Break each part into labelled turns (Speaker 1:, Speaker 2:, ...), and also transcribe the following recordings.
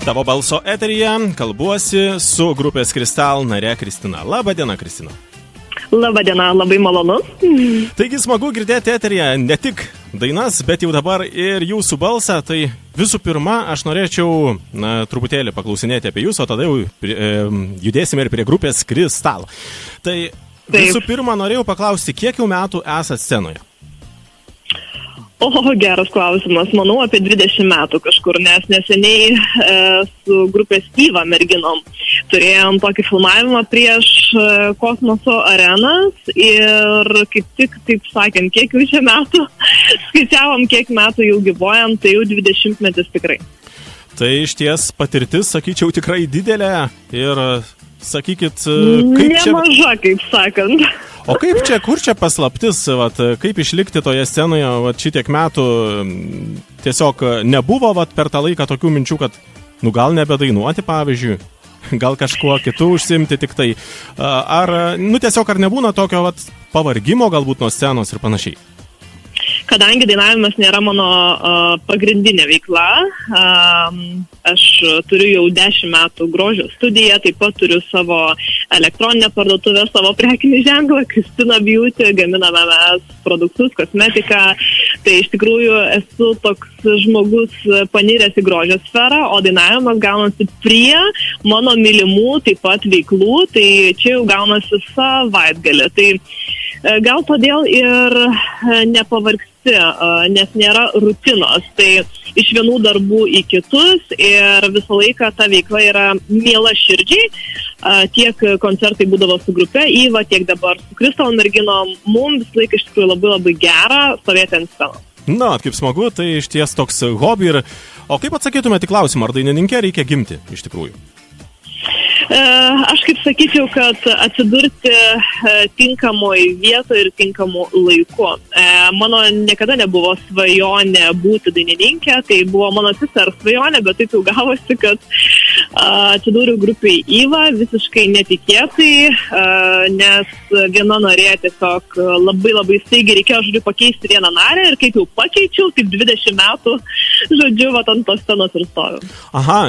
Speaker 1: Tavo balso eteryje kalbuosi su grupės Kristal nare Kristina. Labą dieną, Kristina.
Speaker 2: Labą dieną, labai malonu.
Speaker 1: Taigi smagu girdėti eteryje ne tik dainas, bet jau dabar ir jūsų balsą. Tai visų pirma, aš norėčiau truputėlį paklausinėti apie jūs, o tada jau judėsime ir prie grupės Kristal. Tai visų pirma, norėjau paklausti, kiek jau metų esate scenoje?
Speaker 2: Geras klausimas. Manau, apie 20 metų kažkur, nes neseniai su grupės Įva merginom turėjom tokį filmavimą prieš kosmoso arenas ir kaip tik, taip sakėm, kiek jau čia metų, skaičiavom, kiek metų jau gyvojam, tai jau 20 metus tikrai.
Speaker 1: Tai iš ties patirtis, sakyčiau, tikrai didelė ir sakykit,
Speaker 2: kaip čia... Nemaža, kaip sakant.
Speaker 1: O kaip čia, kur čia paslaptis, kaip išlikti toje scenoje šitiek metų, tiesiog nebuvo per tą laiką tokių minčių, kad gal nebedainuoti, pavyzdžiui, gal kažkuo kitu užsimti tik tai, tiesiog ar nebūna tokio pavargimo galbūt nuo scenos ir panašiai?
Speaker 2: Kadangi dainavimas nėra mano pagrindinė veikla, aš turiu jau 10 metų grožio studiją, taip pat turiu savo elektroninę parduotuvę, savo prekinį ženklą, Kristina Beauty, gaminame mes produktus, kosmetiką. Tai iš tikrųjų esu toks žmogus paniręs į grožio sferą, o dainavimas gaunasi prie mano mylimų taip pat veiklų, tai čia jau gaunasi savaitgalį. Tai gal todėl ir nepavargsti, nes nėra rutinos. Tai iš vienų darbų į kitus ir visą laiką ta veikla yra miela širdžiai. Tiek koncertai būdavo su grupe Įva, tiek dabar su Kristal merginom. Mums visą laiką iš tikrųjų labai labai gera stovėti ant scenos.
Speaker 1: Kaip smagu, tai iš ties toks hobi. O kaip atsakytumėte į klausimą, ar dainininkė reikia gimti iš tikrųjų?
Speaker 2: Aš kaip sakyčiau, kad atsidurti tinkamoje vietoje ir tinkamu laiku. Mano niekada nebuvo svajonė būti dainininkė, tai buvo mano sesers svajonė, bet taip jau gavosi, kad atsidūriau grupėje Įva visiškai netikėtai, nes viena norėjo tiesiog labai labai staigiai reikėjo, pakeisti vieną narę ir kaip jau pakeičiau, taip 20 metų, ant tos scenos ir stoviu.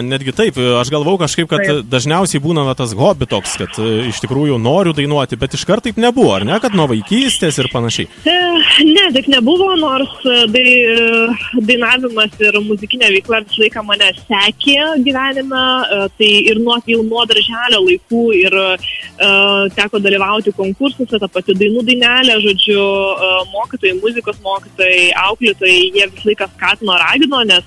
Speaker 1: Netgi taip, aš galvau kažkaip, kad dažniausiai būna tas hobi toks, kad iš tikrųjų noriu dainuoti, bet iškart taip nebuvo, ar ne, kad nuo vaikystės ir panašiai?
Speaker 2: Ne, taip nebuvo, nors dainavimas ir muzikinė veikla visą laiką mane sekė gyvenime, tai ir jau nuo darželio laikų ir teko dalyvauti konkursuose, ta pati dainų dainelė, mokytojai, muzikos mokytojai, auklėtojai, jie visą laiką skatino, ragino, nes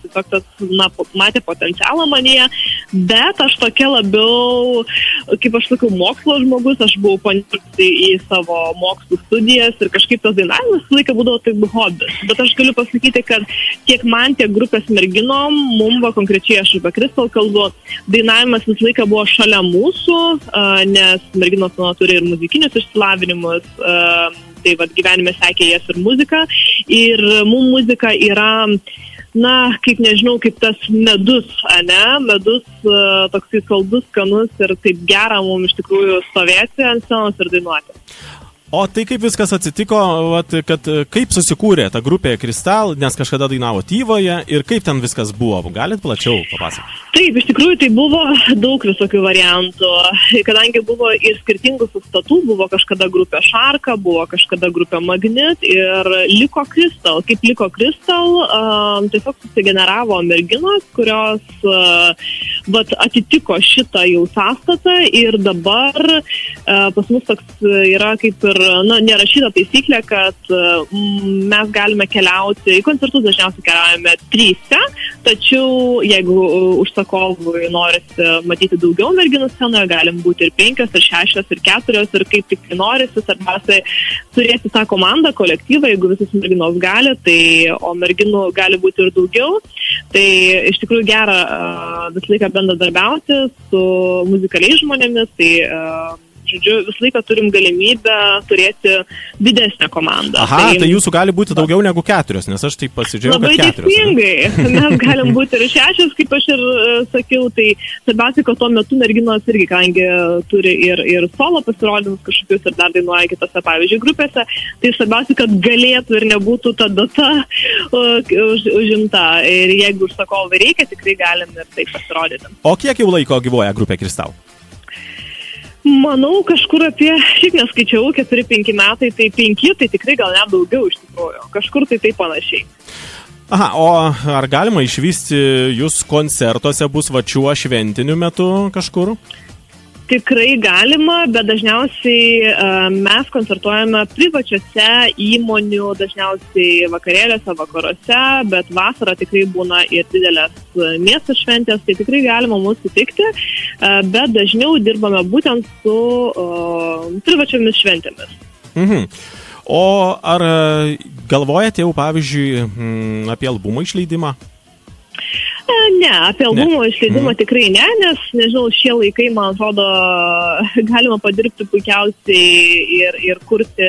Speaker 2: matė potencialą manyje, bet aš tokia labiau, kaip aš sakau, mokslo žmogus, aš buvau panirti į savo mokslų studijas ir kažkaip tas dainavimas visą laiką būdavo taip hobis. Bet aš galiu pasakyti, kad tiek man, tiek grupės merginom, mumba konkrečiai aš apie Kristal kalbu, dainavimas visą laiką buvo šalia mūsų, nes merginos turi ir muzikinius išsilavinimus, tai gyvenime sekė jas ir muzika. Ir mums muzika yra, kaip nežinau, kaip tas medus, medus toksai saldus, skanus ir taip gera mums iš tikrųjų stovėti ant scenos ir dainuoti.
Speaker 1: O tai kaip viskas atsitiko, kad kaip susikūrė ta grupė Kristal, nes kažkada dainavo Įvoje ir kaip ten viskas buvo? Galit plačiau papasakoti?
Speaker 2: Taip, iš tikrųjų tai buvo daug visokių variantų, kadangi buvo ir skirtingų sustatų, buvo kažkada grupė Šarka, buvo kažkada grupė Magnet ir liko Kristal. Kaip liko Kristal, tiesiog susigeneravo merginos, kurios atitiko šitą jau sąstatą ir dabar pas mus toks yra kaip ir nerašyta taisyklė, kad mes galime keliauti, į koncertus dažniausiai keliaujame 3, tačiau jeigu užsakovui norisi matyti daugiau merginų scenoje, galim būti ir 5, ir 6, ir 4, ir kaip tik norisi, svarbiausia turėti tą komandą, kolektyvą, jeigu visos merginos gali, o merginų gali būti ir daugiau. Tai iš tikrųjų gera visą laiką bendradarbiauti su muzikaliais žmonėmis, tai žodžiu, visą laiką turim galimybę turėti didesnę komandą.
Speaker 1: Aha, tai jūsų gali būti daugiau negu 4, nes aš taip pasidžiaugiu,
Speaker 2: kad 4. Labai teisingai, mes galim būti ir 6, kaip aš ir sakiau, tai svarbiausia, kad tuo metu merginos irgi, kadangi turi ir solo pasirodymus kažkokius ir dar dainuoja kitose, pavyzdžiui, grupėse, tai svarbiausia, kad galėtų ir nebūtų ta data užimta. Ir jeigu užsakovai reikia, tikrai galim ir taip pasirodyti.
Speaker 1: O kiek jau laiko gyvuoja grupė Kristal?
Speaker 2: Manau, kažkur apie, šiaip neskaičiau, 4-5 metai, tai 5, tai tikrai gal net daugiau iš tikrųjų. Kažkur tai taip panašiai.
Speaker 1: Aha, o ar galima išvysti jūs koncertuose bus va šiuo šventiniu metu kažkur?
Speaker 2: Tikrai galima, bet dažniausiai mes koncertuojame privačiose įmonių, dažniausiai vakarėliuose, vakaruose, bet vasarą tikrai būna ir didelės miesto šventės, tai tikrai galima mūsų sutikti, bet dažniau dirbame būtent su privačiomis šventėmis.
Speaker 1: Mhm. O ar galvojate jau, pavyzdžiui, apie albumo išleidimą?
Speaker 2: Ne, apie albumo išleidimą tikrai ne, nes, nežinau, šie laikai, man atrodo, galima padirbti puikiausiai ir kurti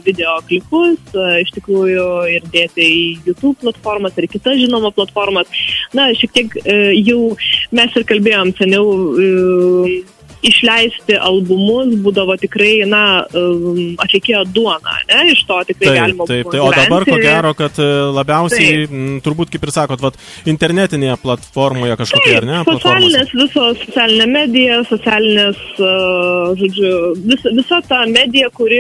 Speaker 2: videoklipus, iš tikrųjų ir dėti į YouTube platformas ir kitas žinoma platformas. Na, šiek tiek jau mes ir kalbėjom seniau, išleisti albumus būdavo tikrai, atlikėjo duona, ne? Iš to tikrai galima buvo gyventi.
Speaker 1: O dabar, ko gero, kad labiausiai, turbūt, kaip ir sakot, internetinėje platformoje kažkokia, ar ne?
Speaker 2: Socialinės, visos socialinė medija, socialinės, žodžiu, visa ta medija, kuri,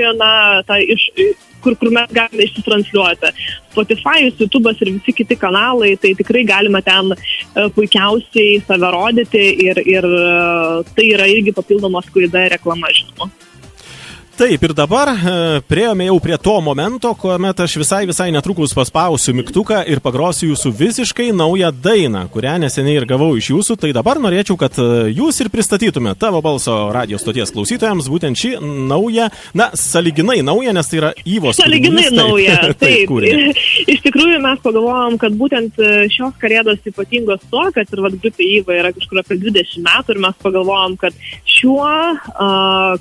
Speaker 2: kur mes galime išsitransliuoti. Spotify, YouTube'as ir visi kiti kanalai, tai tikrai galime ten puikiausiai save rodyti ir tai yra irgi papildoma sklaida ir reklama, žinoma.
Speaker 1: Taip, ir dabar priėjome jau prie to momento, kuomet aš visai netrukus paspausiu mygtuką ir pagrosiu jūsų visiškai naują dainą, kurią neseniai ir gavau iš jūsų. Tai dabar norėčiau, kad jūs ir pristatytume Tavo balso radio stoties klausytojams būtent šį naują, sąlyginai naują, nes tai yra Ivos kūrinys.
Speaker 2: Sąlyginai naują, taip. Iš tikrųjų mes pagalvojom, kad būtent šios kalėdos ypatingos to, kad ir grupė Iva yra kažkur apie 20 metų ir mes pagalvojom, kad šiuo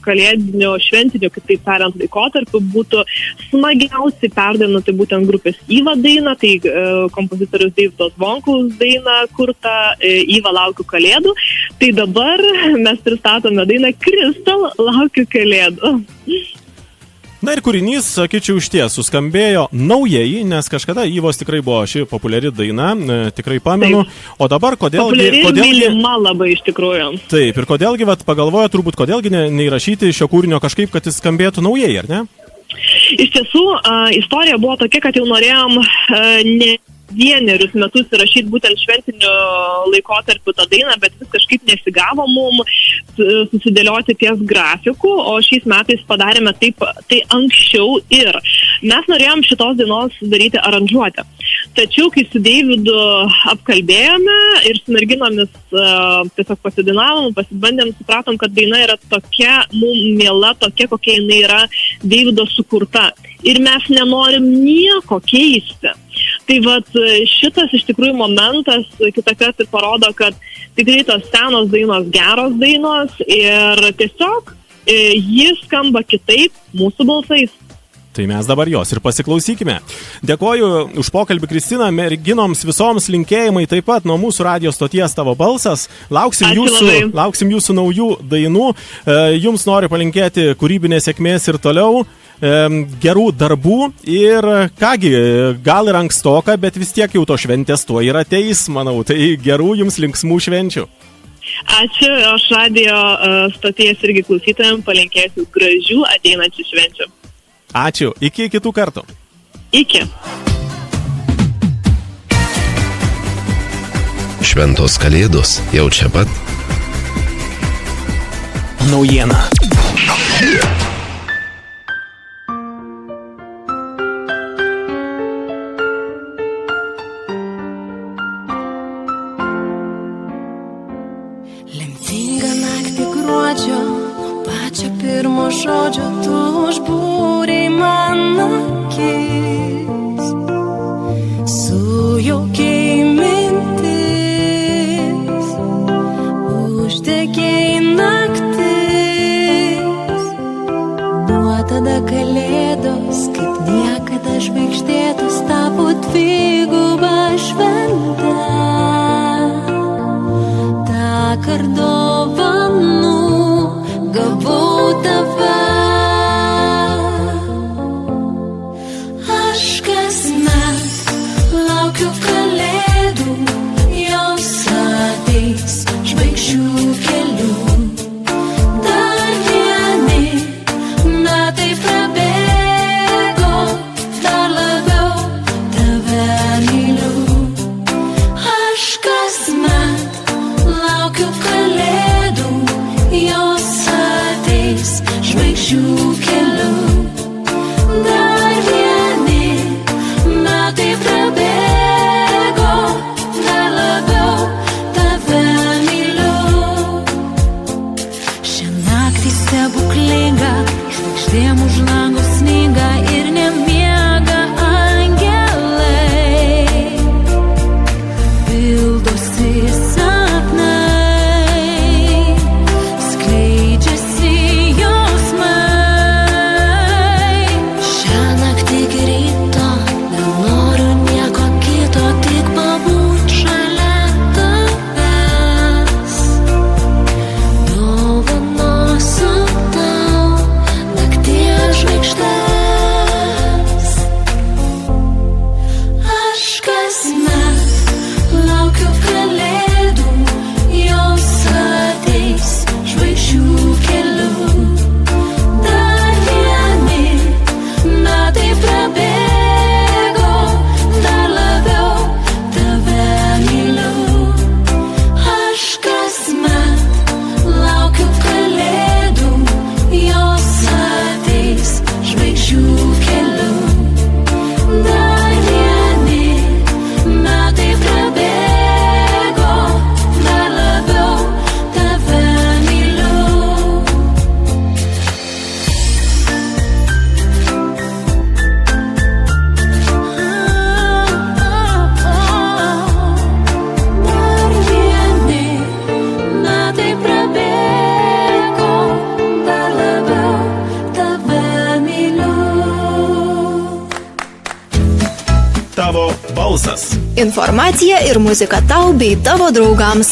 Speaker 2: kalėdinio šventiniu, kitaip tariant, laikotarpiu būtų smagiausiai perdainuoti būtent grupės Iva dainą, tai kompozitorius Deivido Zvonkaus dainą kurtą Iva laukiu kalėdų. Tai dabar mes pristatome dainą Kristal laukiu kalėdų.
Speaker 1: Na ir kūrinys, sakyčiau, išties suskambėjo naujai, nes kažkada Ivos tikrai buvo ši populiari daina, tikrai pamenu. Taip. O dabar kodėlgi...
Speaker 2: Populiari ir mylima labai iš tikrųjų.
Speaker 1: Taip, ir kodėlgi, pagalvojo turbūt, kodėlgi neįrašyti šio kūrinio kažkaip, kad jis skambėtų naujai, ar ne?
Speaker 2: Iš tiesų, istorija buvo tokia, kad jau norėjom ne vienerius metus įrašyti būtent šventiniu laikotarpiu tą dainą, bet vis kažkaip nesigavo mum susidėlioti ties grafiku, o šiais metais padarėme tai anksčiau ir mes norėjom šitos dainos daryti aranžuotę. Tačiau, kai su Deividu apkalbėjome ir su merginomis tiesiog pasidainavom, pasibandėm, supratom, kad daina yra tokia mum miela, tokia, kokia jinai yra Deivido sukurta. Ir mes nenorim nieko keisti. Tai šitas iš tikrųjų momentas kitą kartą ir parodo, kad tikrai tos senos dainos geros dainos ir tiesiog jis skamba kitaip mūsų balsais.
Speaker 1: Tai mes dabar jos ir pasiklausykime. Dėkoju už pokalbį, Kristina, merginoms visoms linkėjimai taip pat nuo mūsų radijo stoties Tavo balsas. Lauksim jūsų naujų dainų. Jums noriu palinkėti kūrybinės sėkmės ir toliau. Gerų darbų ir kągi, gal ir ankstoka, bet vis tiek jau to šventės tuo ir ateis, manau, tai gerų jums linksmų švenčių.
Speaker 2: Ačiū, aš radijo stoties irgi klausytojams palinkėsiu gražių ateinančių švenčių.
Speaker 1: Ačiū, iki kitų kartų.
Speaker 2: Iki.
Speaker 3: Šventos kalėdos jau čia pat.
Speaker 1: Naujiena.
Speaker 4: Pirmo žodžio tu užbūrei man akis, sujaukiai mintis, uždegei naktis, dar dovanų gavau tave. Aš kasmet laukiu kalėdų, jos ateis žvaigždžių keliu. Dar vieni metai prabėgo, dar labiau tave myliu. Aš kasmet laukiu kalėdų, jos ateis žvaigždžių keliu. Dar vieni metai prabėgo, dar labiau tave myliu. Šią naktį stebuklinga, žvaigždėm už lango sninga ir nemiega angelai. Pildosi sapnai, skleidžiasi jausmai. Šią naktį iki ryto nenoriu nieko kito, tik pabūt šalia tavęs. Dovanosiu tau nakties žvaigždes. Aš kasmet laukiu kalėdų, jos ateis žvaigždžių keliu. Dar vieni metai prabėgo, dar labiau tave myliu. Aš kasmet laukiu kalėdų, jos ateis žvaigždžių keliu. Dar vieni metai prabėgo, dar labiau tave myliu. Dar vieni metai prabėgo, dar labiau tave myliu.
Speaker 1: Tavo balsas.
Speaker 5: Informacija ir muzika tau bei tavo draugams.